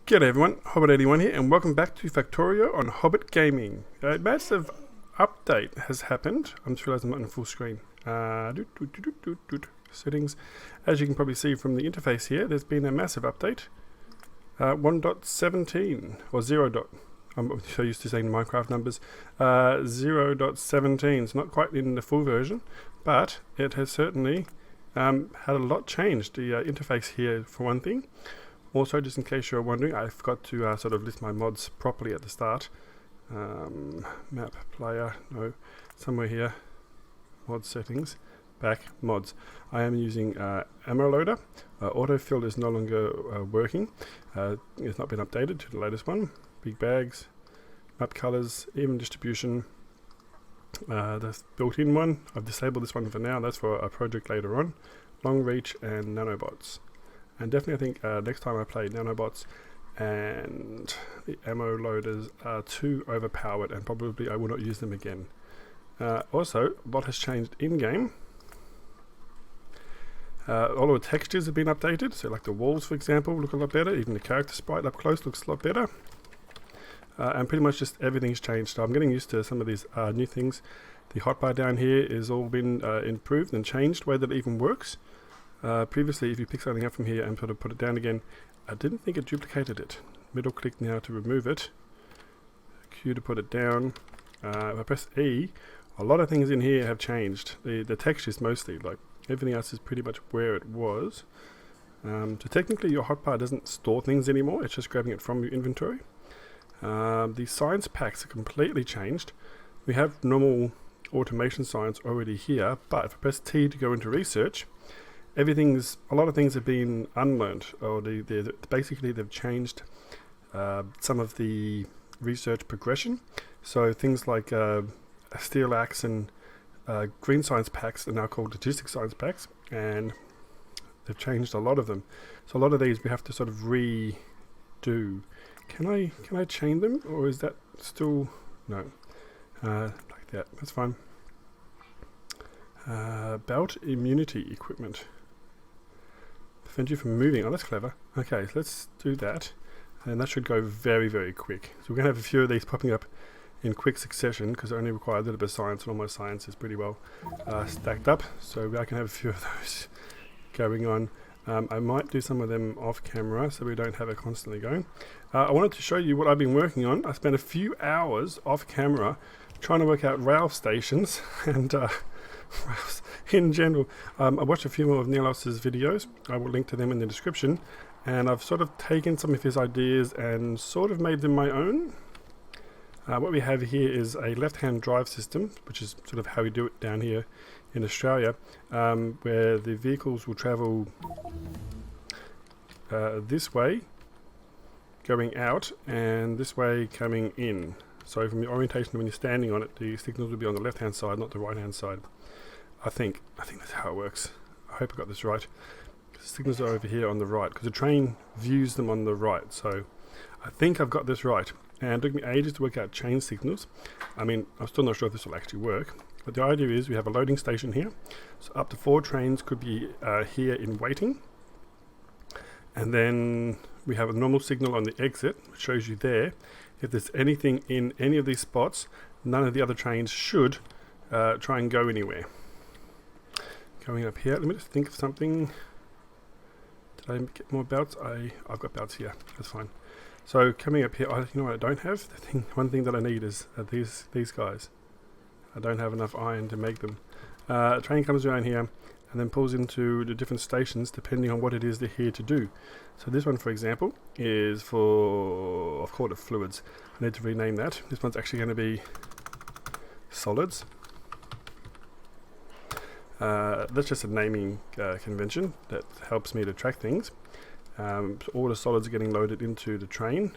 G'day everyone, Hobbit81 here, and welcome back to Factorio on HobbitGaming. A massive update has happened. I'm just realising I'm not in full screen. Settings. As you can probably see from the interface here, there's been a massive update. 1.17, or 0. I'm so used to saying Minecraft numbers. 0.17, it's not quite in the full version, but it has certainly had a lot changed. The interface here, for one thing. Also, just in case you're wondering, I forgot to sort of list my mods properly at the start. Map, player, no, somewhere here. Mod settings, back, mods. I am using ammo loader. Autofill is no longer working. It's not been updated to the latest one. Big bags, map colors, even distribution. That's built-in one. I've disabled this one for now. That's for a project later on. Long reach and nanobots. And definitely I think next time I play nanobots and the ammo loaders are too overpowered and probably I will not use them again. Also, a lot has changed in-game. All of the textures have been updated, so like the walls for example look a lot better, even the character sprite up close looks a lot better. And pretty much just everything's changed, so I'm getting used to some of these new things. The hotbar down here has all been improved and changed, the way that it even works. Previously, if you pick something up from here and sort of put it down again, I didn't think it duplicated it. Middle click now to remove it. Q to put it down. If I press E, a lot of things in here have changed. The textures mostly, like everything else is pretty much where it was. So technically your hotbar doesn't store things anymore, it's just grabbing it from your inventory. The science packs are completely changed. We have normal automation science already here, but if I press T to go into research, a lot of things have been unlearned, or basically they've changed some of the research progression. So things like steel axe and green science packs are now called logistic science packs, and they've changed a lot of them. So a lot of these we have to sort of redo. Can I chain them, or is that still no? Like that. That's fine. Belt immunity equipment. Prevent you from moving. Oh, that's clever. Okay, so let's do that. And that should go very, very quick. So we're going to have a few of these popping up in quick succession because they only require a little bit of science, and all my science is pretty well stacked up. So I can have a few of those going on. I might do some of them off camera so we don't have it constantly going. I wanted to show you what I've been working on. I spent a few hours off camera trying to work out rail stations and in general. I watched a few more of Nielos's videos. I will link to them in the description, and I've sort of taken some of his ideas and sort of made them my own. What we have here is a left-hand drive system, which is sort of how we do it down here in Australia, where the vehicles will travel this way going out and this way coming in. So from the orientation when you're standing on it, the signals will be on the left-hand side, not the right-hand side. I think that's how it works. I hope I got this right. The signals are over here on the right, because the train views them on the right. So I think I've got this right. And it took me ages to work out chain signals. I mean, I'm still not sure if this will actually work. But the idea is we have a loading station here. So up to 4 trains could be here in waiting. And then we have a normal signal on the exit, which shows you there. If there's anything in any of these spots, none of the other trains should try and go anywhere. Going up here, let me just think of something. Did I get more belts? I've got belts here, that's fine. So coming up here, you know what I don't have? One thing that I need is these guys. I don't have enough iron to make them. A train comes around here and then pulls into the different stations depending on what it is they're here to do. So this one, for example, is for, I've called it fluids. I need to rename that. This one's actually going to be solids. That's just a naming convention that helps me to track things. So all the solids are getting loaded into the train.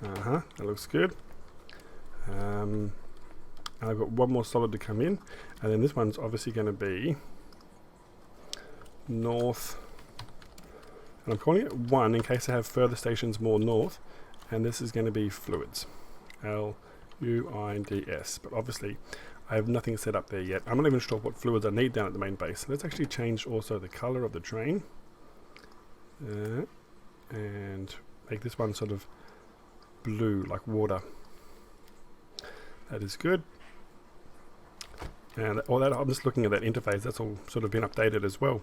That looks good. And I've got one more solid to come in, and then this one's obviously going to be north. And I'm calling it 1 in case I have further stations more north. And this is going to be fluids. L-U-I-D-S. But obviously I have nothing set up there yet. I'm not even sure what fluids I need down at the main base. Let's actually change also the color of the train. and make this one sort of blue like water. That is good. And all that, I'm just looking at that interface, that's all sort of been updated as well.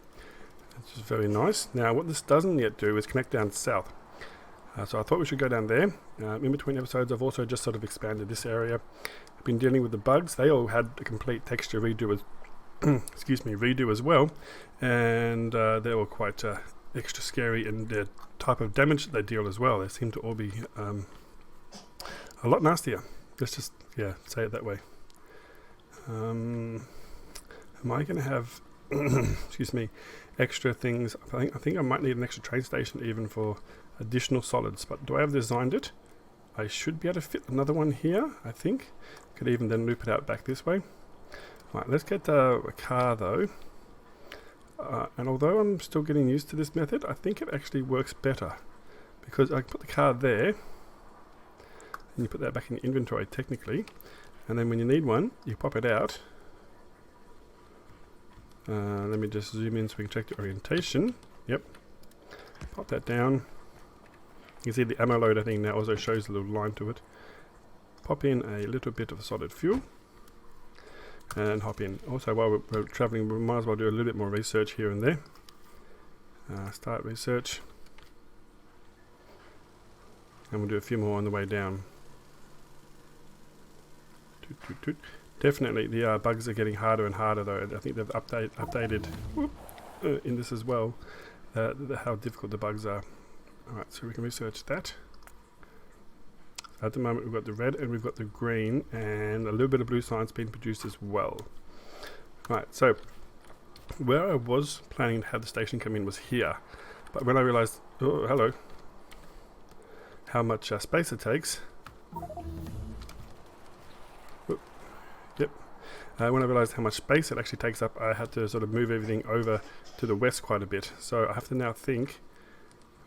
It's just very nice. Now what this doesn't yet do is connect down south. So I thought we should go down there. In between episodes I've also just sort of expanded this area. I've been dealing with the bugs. They all had a complete texture redo as excuse me, redo as well. And they were quite extra scary in the type of damage that they deal as well. They seem to all be a lot nastier. Let's just, yeah, say it that way. Am I going to have, excuse me, extra things? I think I might need an extra train station even for additional solids. But do I have designed it? I should be able to fit another one here, I think. Could even then loop it out back this way. Right, let's get a car though. And although I'm still getting used to this method, I think it actually works better. Because I can put the car there, and you put that back in your inventory technically. And then when you need one, you pop it out. Let me just zoom in so we can check the orientation. Yep. Pop that down. You can see the ammo loader thing now also shows a little line to it. Pop in a little bit of solid fuel. And hop in. Also, while we're traveling, we might as well do a little bit more research here and there. Start research. And we'll do a few more on the way down. Definitely the bugs are getting harder and harder though. I think they've updated in this as well how difficult the bugs are. Alright, so we can research that. At the moment we've got the red and we've got the green and a little bit of blue science being produced as well. Right, so where I was planning to have the station come in was here, but when I realized, oh hello, how much space it takes. Yep. When I realized how much space it actually takes up, I had to sort of move everything over to the west quite a bit. So I have to now think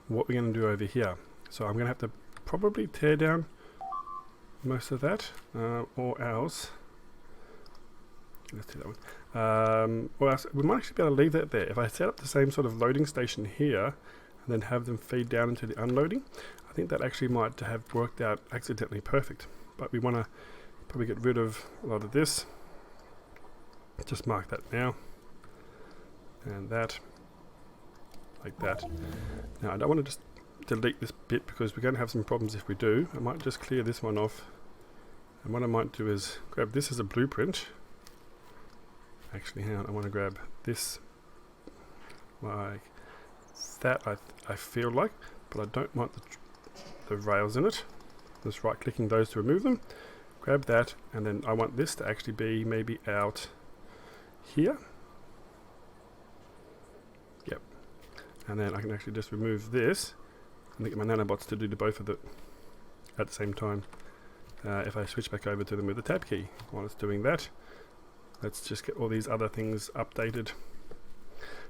what we're going to do over here. So I'm going to have to probably tear down most of that, or else let's do that one. Or else we might actually be able to leave that there. If I set up the same sort of loading station here and then have them feed down into the unloading, I think that actually might have worked out accidentally perfect. But we want to probably get rid of a lot of this. Just mark that now, and that, like that. Now I don't want to just delete this bit because we're going to have some problems if we do. I might just clear this one off, and what I might do is grab this as a blueprint. Actually, hang on, I want to grab this like that. I feel like, but I don't want the rails in it. Just right clicking those to remove them. Grab that, and then I want this to actually be maybe out here. Yep. And then I can actually just remove this and get my nanobots to do the both of it at the same time. If I switch back over to them with the tab key while it's doing that, let's just get all these other things updated.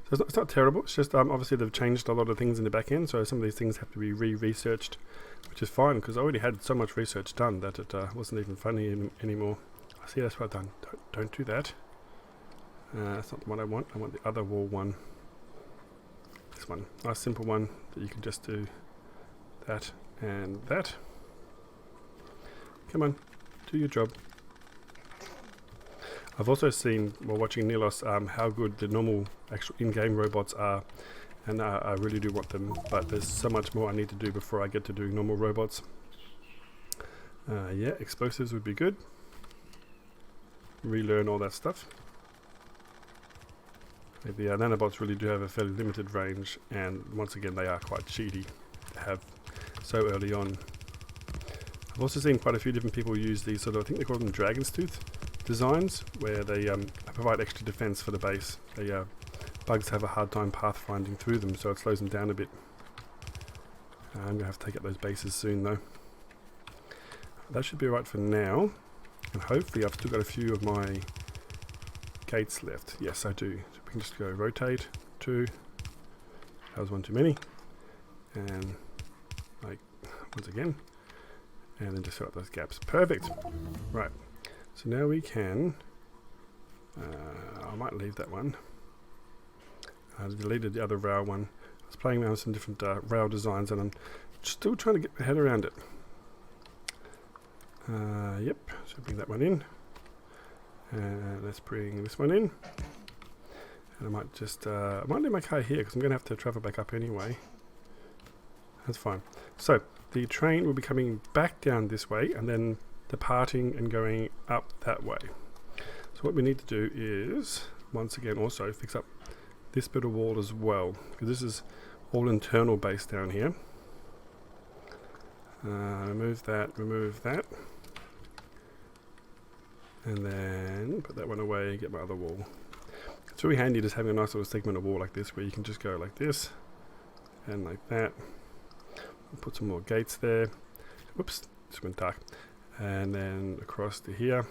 So it's not terrible, it's just obviously they've changed a lot of things in the back end, so some of these things have to be re-researched, which is fine because I already had so much research done that it wasn't even funny anymore. I see, that's what I've done. Don't do that. That's not what I want. I want the other wall one. This one. Nice simple one that you can just do that and that. Come on, do your job. I've also seen, while watching Nilos, how good the normal actual in-game robots are, and I really do want them, but there's so much more I need to do before I get to doing normal robots. Yeah, explosives would be good. Relearn all that stuff. The nanobots really do have a fairly limited range, and once again they are quite cheaty to have so early on. I've also seen quite a few different people use these sort of, I think they call them Dragon's Tooth designs, where they provide extra defense for the base. Bugs have a hard time pathfinding through them, so it slows them down a bit. I'm going to have to take out those bases soon though. That should be right for now, and hopefully I've still got a few of my gates left. Yes, I do. So we can just go rotate 2. That was one too many. And like once again, and then just fill up those gaps. Perfect. Right. So now we can, I might leave that one. I deleted the other rail one. was playing around with some different rail designs, and I'm still trying to get my head around it. Yep, so bring that one in. And let's bring this one in. And I might just, I might leave my car here because I'm going to have to travel back up anyway. That's fine. So, the train will be coming back down this way and then departing and going up that way. So what we need to do is, once again, also fix up this bit of wall as well, because this is all internal base down here. Remove that, and then put that one away, get my other wall. It's really handy just having a nice little segment of wall like this, where you can just go like this, and like that. We'll put some more gates there. Whoops, this went dark. And then across to here.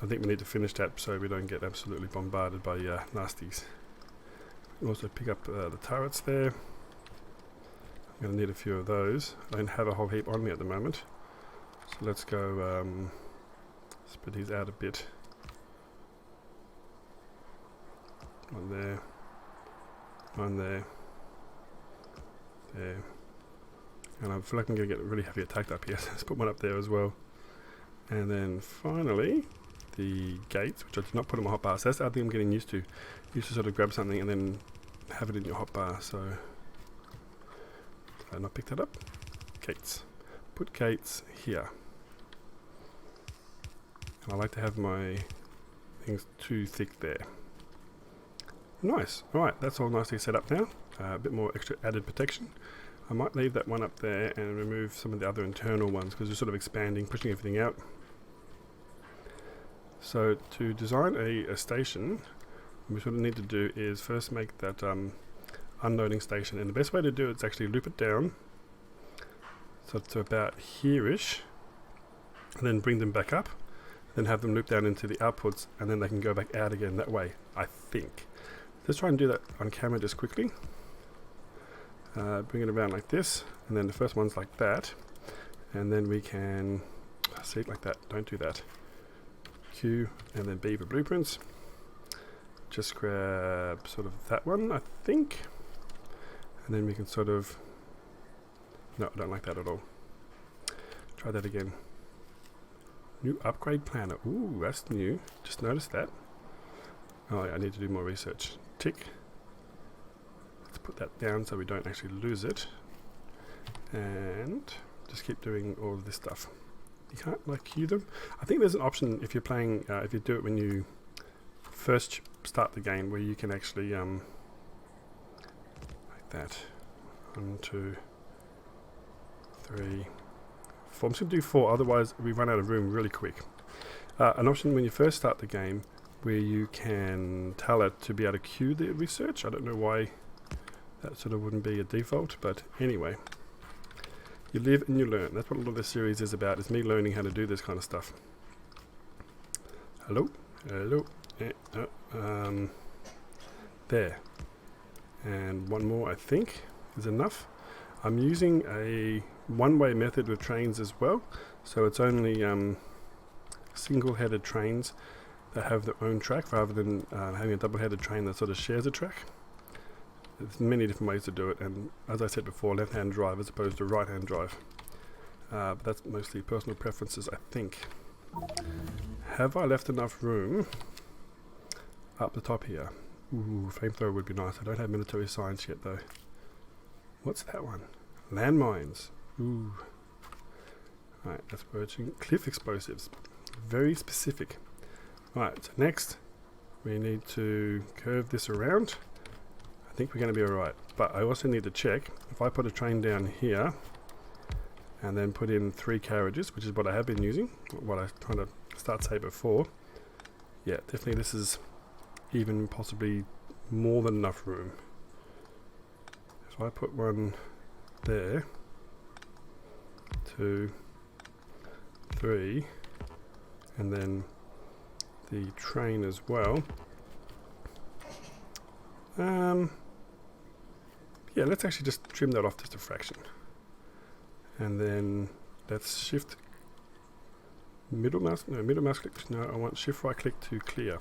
I think we need to finish that so we don't get absolutely bombarded by nasties. Also pick up the turrets there. I'm going to need a few of those. I don't have a whole heap on me at the moment. So let's go spread these out a bit. One there. One there. There. And I feel like I'm going to get really heavy attacked up here. So let's put one up there as well. And then finally, the gates, which I did not put in my hotbar. So that's the other thing I'm getting used to. You used to sort of grab something and then have it in your hotbar. So, did I not pick that up? Gates. Put gates here. And I like to have my things too thick there. Nice. Alright, that's all nicely set up now. A bit more extra added protection. I might leave that one up there and remove some of the other internal ones because we're sort of expanding, pushing everything out. So to design a station, what we sort of need to do is first make that unloading station, and the best way to do it is actually loop it down so to about here-ish, and then bring them back up, then have them loop down into the outputs, and then they can go back out again that way, I think. Let's try and do that on camera just quickly. Bring it around like this, and then the first one's like that, and then we can see it like that. Don't do that. Q and then B for blueprints. Just grab sort of that one, I think, and then we can sort of, no, I don't like that at all. Try that again. New upgrade planner. Ooh, that's new. Just noticed that. Oh yeah, I need to do more research. Tick. Let's put that down so we don't actually lose it. And just keep doing all of this stuff. You can't like queue them. I think there's an option if you're playing, if you do it when you first start the game, where you can actually like that. 1, 2, 3, 4. I'm just going to do 4, otherwise we run out of room really quick. An option when you first start the game where you can tell it to be able to queue the research. I don't know why that sort of wouldn't be a default, but anyway. You live and you learn. That's what a lot of this series is about, is me learning how to do this kind of stuff. Hello? Hello? There. And one more, I think, is enough. I'm using a one-way method with trains as well, so it's only single-headed trains that have their own track rather than having a double-headed train that sort of shares a track. There's many different ways to do it, and as I said before, left-hand drive as opposed to right-hand drive. But that's mostly personal preferences, I think. Have I left enough room up the top here? Ooh, flamethrower would be nice. I don't have military science yet, though. What's that one? Landmines. Ooh. Alright, that's working. Cliff explosives. Very specific. Alright, so next we need to curve this around. I think we're going to be alright, but I also need to check if I put a train down here and then put in 3 carriages, which is what I have been using, what I kind of start say before. Yeah, definitely this is even possibly more than enough room. If I put one there, 2, 3, and then the train as well. Yeah, let's actually just trim that off just a fraction. And then let's shift middle mouse click. No, I want shift right click to clear.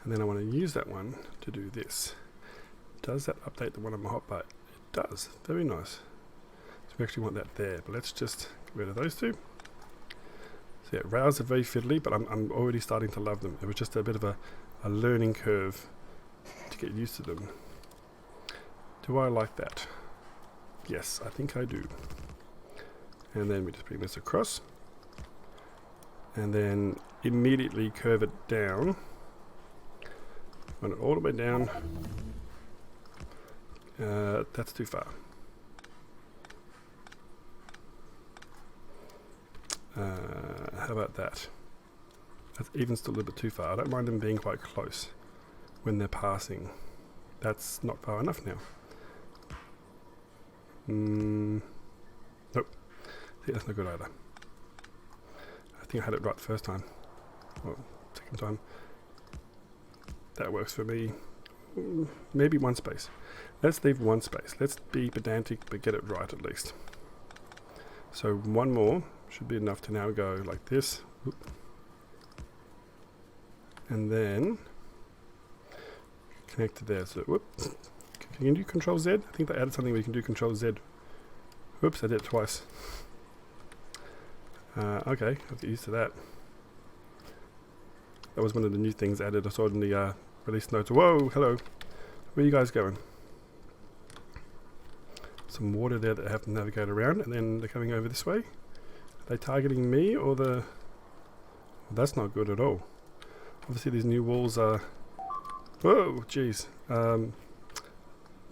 And then I want to use that one to do this. Does that update the one on my hotbar? It does. Very nice. So we actually want that there, but let's just get rid of those two. So yeah, rails are very fiddly, but I'm already starting to love them. It was just a bit of a learning curve to get used to them. Do I like that? Yes, I think I do. And then we just bring this across. And then immediately curve it down. Run it all the way down. That's too far. How about that? That's even still a little bit too far. I don't mind them being quite close when they're passing. That's not far enough now. Nope. See, that's not good either. I think I had it right the first time. Well, second time. That works for me. Maybe one space. Let's leave one space. Let's be pedantic but get it right at least. So one more should be enough to now go like this. Oop. And then connect to there. So whoop. Can you do Control Z? I think they added something where you can do Control Z. Whoops, I did it twice. Okay, I'll get used to that. That was one of the new things added. I saw it in the release notes. Whoa, hello. Where are you guys going? Some water there that I have to navigate around, and then they're coming over this way. Are they targeting me or the... Well, that's not good at all. Obviously these new walls are... Whoa, jeez.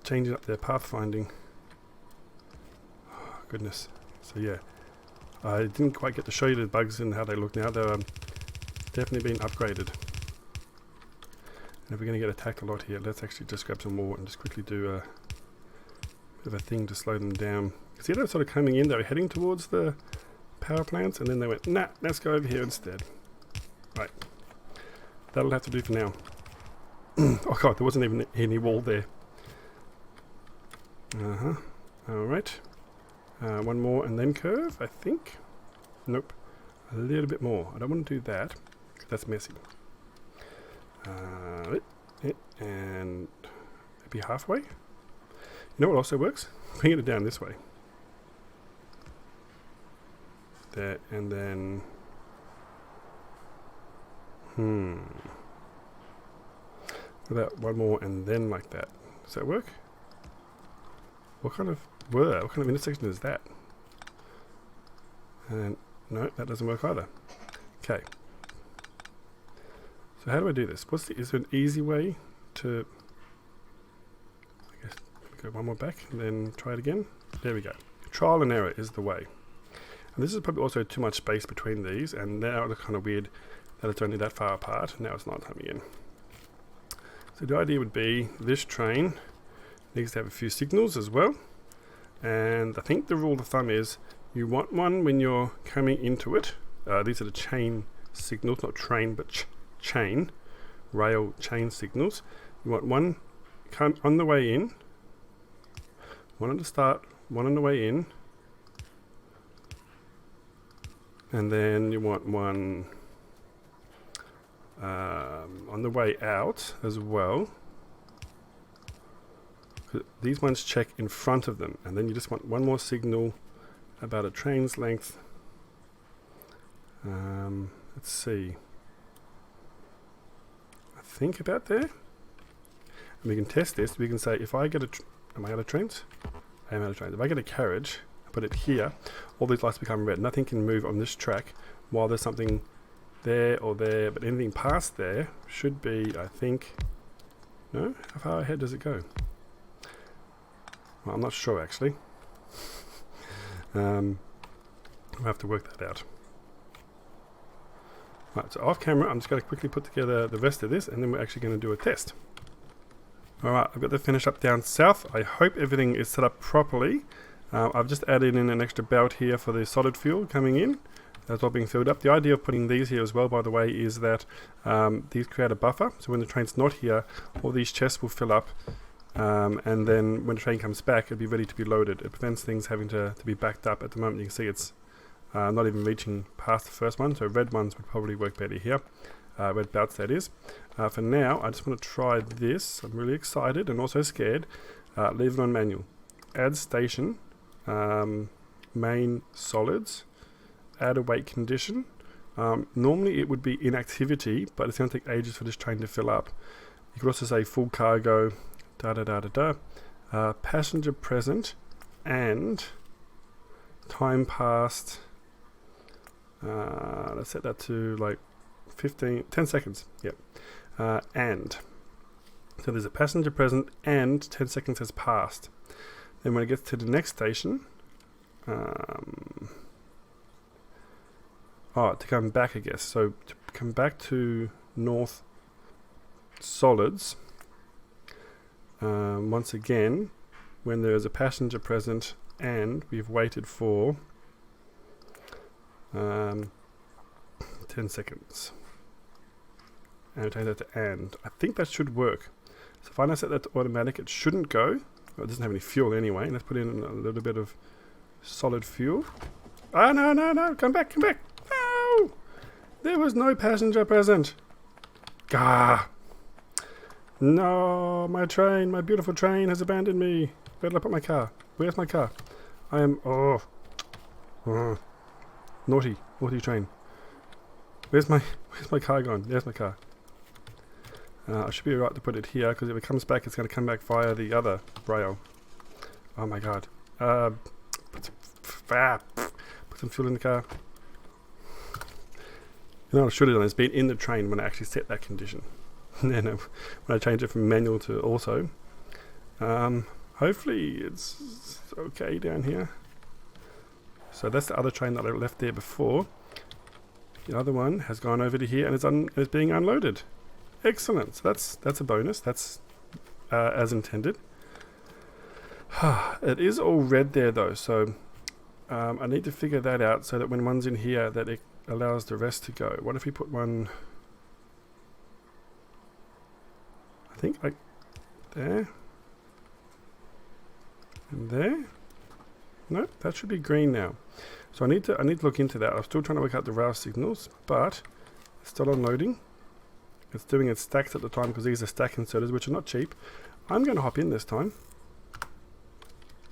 Changing up their pathfinding. Oh, goodness. So yeah. I didn't quite get to show you the bugs and how they look now. They're definitely been upgraded. And if we're going to get attacked a lot here, let's actually just grab some more and just quickly do a bit of a thing to slow them down. See, they're sort of coming in, they were heading towards the power plants, and then they went, nah, let's go over here instead. Right. That'll have to do for now. Oh god, there wasn't even any wall there. Alright. One more and then curve, I think. Nope. A little bit more. I don't want to do that, because that's messy. And maybe halfway. You know what also works? Bringing it down this way. There, and then... What about one more and then like that? Does that work? What kind of intersection is that? And no, that doesn't work either. Okay. So how do I do this? Is there an easy way to... I guess go one more back and then try it again. There we go. Trial and error is the way. And this is probably also too much space between these, and now it's kind of weird that it's only that far apart. Now it's not coming in. So the idea would be this train needs to have a few signals as well. And I think the rule of thumb is you want one when you're coming into it. These are the chain signals, not train, but chain, rail chain signals. You want one come on the way in, one at the start, one on the way in, and then you want one on the way out as well. These ones check in front of them, and then you just want one more signal about a train's length. Let's see. I think about there. And we can test this. We can say if I get am I out of trains? I am out of trains. If I get a carriage, I put it here, all these lights become red. Nothing can move on this track while there's something there or there, but anything past there should be, I think... No? How far ahead does it go? Well, I'm not sure actually. I'll have to work that out. Right, so off camera, I'm just going to quickly put together the rest of this, and then we're actually going to do a test. Alright, I've got the finish up down south. I hope everything is set up properly. I've just added in an extra belt here for the solid fuel coming in. That's all being filled up. The idea of putting these here as well, by the way, is that these create a buffer. So when the train's not here, all these chests will fill up. And then when the train comes back, it'll be ready to be loaded. It prevents things having to be backed up. At the moment, you can see it's not even reaching past the first one. So red ones would probably work better here. red belts that is. For now, I just want to try this. I'm really excited and also scared. Leave it on manual. Add station, main solids, add a weight condition. Normally it would be inactivity, but it's going to take ages for this train to fill up. You could also say full cargo, passenger present, and time passed. Let's set that to like 10 seconds. Yep. And so there's a passenger present and 10 seconds has passed. Then when it gets to the next station, to come back, I guess. So to come back to north solids, once again, when there is a passenger present and we've waited for 10 seconds. And change that to and. I think that should work. So if I now set that to automatic, it shouldn't go. Well, it doesn't have any fuel anyway. Let's put in a little bit of solid fuel. Ah, no, come back. No! There was no passenger present. Gah! No, my train, my beautiful train has abandoned me. Where did I put my car? Where's my car? I am, naughty train. Where's my car gone? There's my car. I should be right to put it here, because if it comes back, it's going to come back via the other rail. Oh my god. Put some fuel in the car. You know what I should have done is been in the train when I actually set that condition. And then when I change it from manual to auto. Hopefully it's okay down here. So that's the other train that I left there before. The other one has gone over to here and is being unloaded. Excellent. So that's a bonus. That's as intended. It is all red there though, so I need to figure that out so that when one's in here that it allows the rest to go. What if we put one, I think like there and there? No, that should be green now. So I need to look into that. I'm still trying to work out the rail signals, but it's still unloading. It's doing its stacks at the time because these are stack inserters, which are not cheap. I'm going to hop in this time.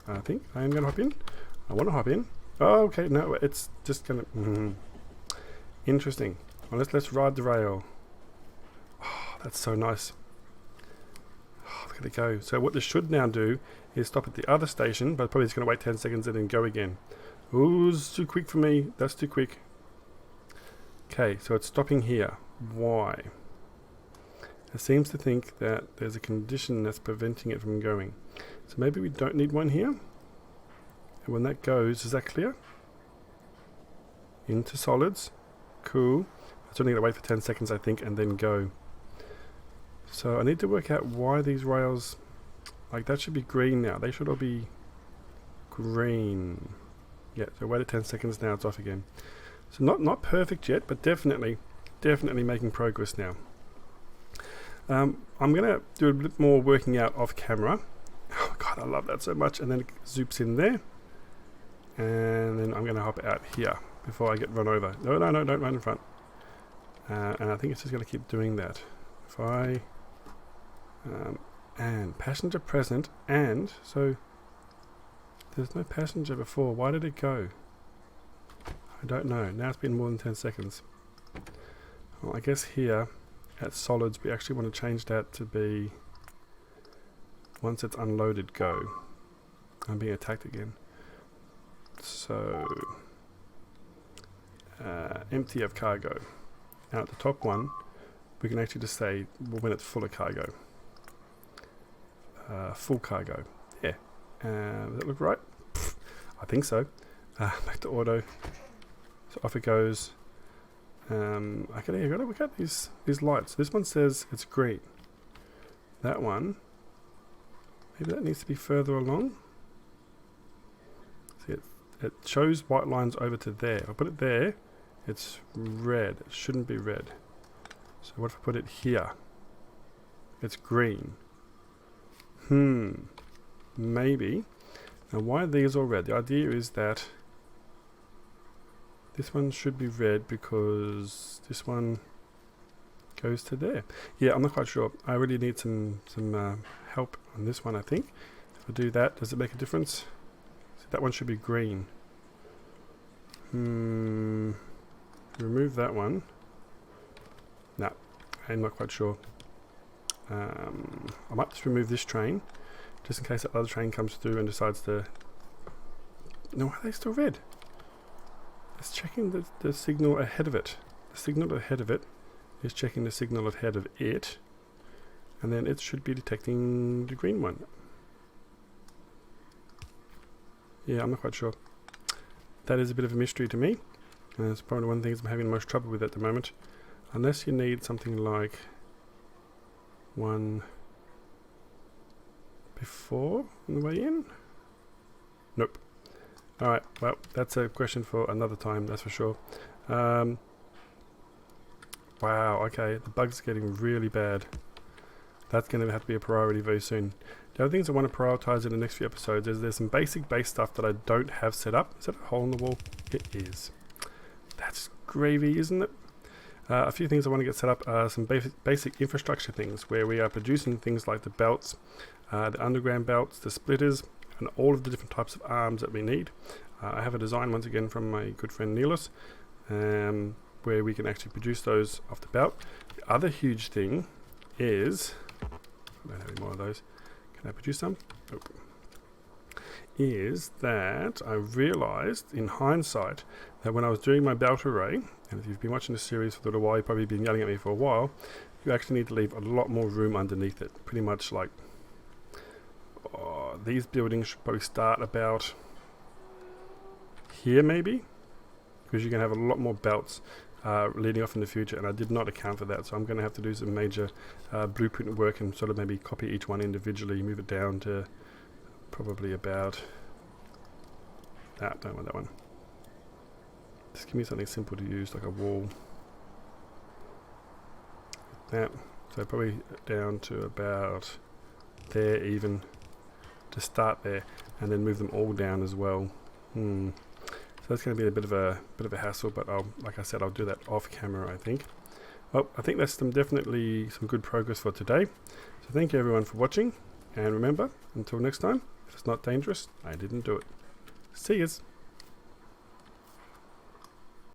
I think I am going to hop in. I want to hop in. Oh, okay. No, it's just going to... Interesting. Well, let's ride the rail. Oh, that's so nice. Oh, look at it go. So what this should now do is stop at the other station, but probably it's going to wait 10 seconds and then go again. Ooh, it's too quick for me. That's too quick. Okay, so it's stopping here. Why? It seems to think that there's a condition that's preventing it from going. So maybe we don't need one here. And when that goes, is that clear? Into solids. Cool. It's only going to wait for 10 seconds, I think, and then go. So I need to work out why these rails... Like, that should be green now. They should all be green. Yeah, so wait 10 seconds now, it's off again. So not perfect yet, but definitely making progress now. I'm going to do a bit more working out off camera. Oh god, I love that so much. And then it zoops in there. And then I'm going to hop out here before I get run over. No, don't run in front. And I think it's just going to keep doing that. If I... and passenger present, and so there's no passenger before. Why did it go? I don't know. Now it's been more than 10 seconds. Well, I guess here at solids we actually want to change that to be once it's unloaded, go. I'm being attacked again. So empty of cargo. Now at the top one we can actually just say when it's full of cargo. Full cargo. Yeah. Does that look right? Pfft, I think so. Back to auto. So off it goes. Okay, you gotta look at these lights. This one says it's green. That one, maybe that needs to be further along. See, it shows white lines over to there. If I put it there, it's red. It shouldn't be red. So what if I put it here? It's green. Maybe. Now why are these all red? The idea is that this one should be red because this one goes to there. Yeah, I'm not quite sure. I really need some help on this one, I think. If I do that, does it make a difference? So that one should be green. Remove that one. No, I'm not quite sure. I might just remove this train, just in case that other train comes through and decides to... No, why are they still red? It's checking the signal ahead of it. The signal ahead of it is checking the signal ahead of it, and then it should be detecting the green one. Yeah, I'm not quite sure. That is a bit of a mystery to me, and it's probably one of the things I'm having the most trouble with at the moment. Unless you need something like one before on the way in? Nope. Alright, well, that's a question for another time, that's for sure. Wow, okay, the bug's getting really bad. That's going to have to be a priority very soon. The other things I want to prioritize in the next few episodes is there's some basic base stuff that I don't have set up. Is that a hole in the wall? It is. That's gravy, isn't it? A few things I want to get set up are some basic infrastructure things where we are producing things like the belts, the underground belts, the splitters, and all of the different types of arms that we need. I have a design once again from my good friend Niels, where we can actually produce those off the belt. The other huge thing is, I don't have any more of those. Can I produce some? Nope. Is that I realized in hindsight that when I was doing my belt array, and if you've been watching this series for a little while, you've probably been yelling at me for a while, you actually need to leave a lot more room underneath it. Pretty much like these buildings should probably start about here maybe, because you're going to have a lot more belts leading off in the future, and I did not account for that, so I'm going to have to do some major blueprint work and sort of maybe copy each one individually, move it down to probably about that. Don't want that one. Just give me something simple to use, like a wall. That, so probably down to about there even, to start there, and then move them all down as well. So that's going to be a bit of a hassle, but like I said, I'll do that off camera, I think. Well, I think that's definitely some good progress for today. So thank you everyone for watching, and remember, until next time, if it's not dangerous, I didn't do it. See yous.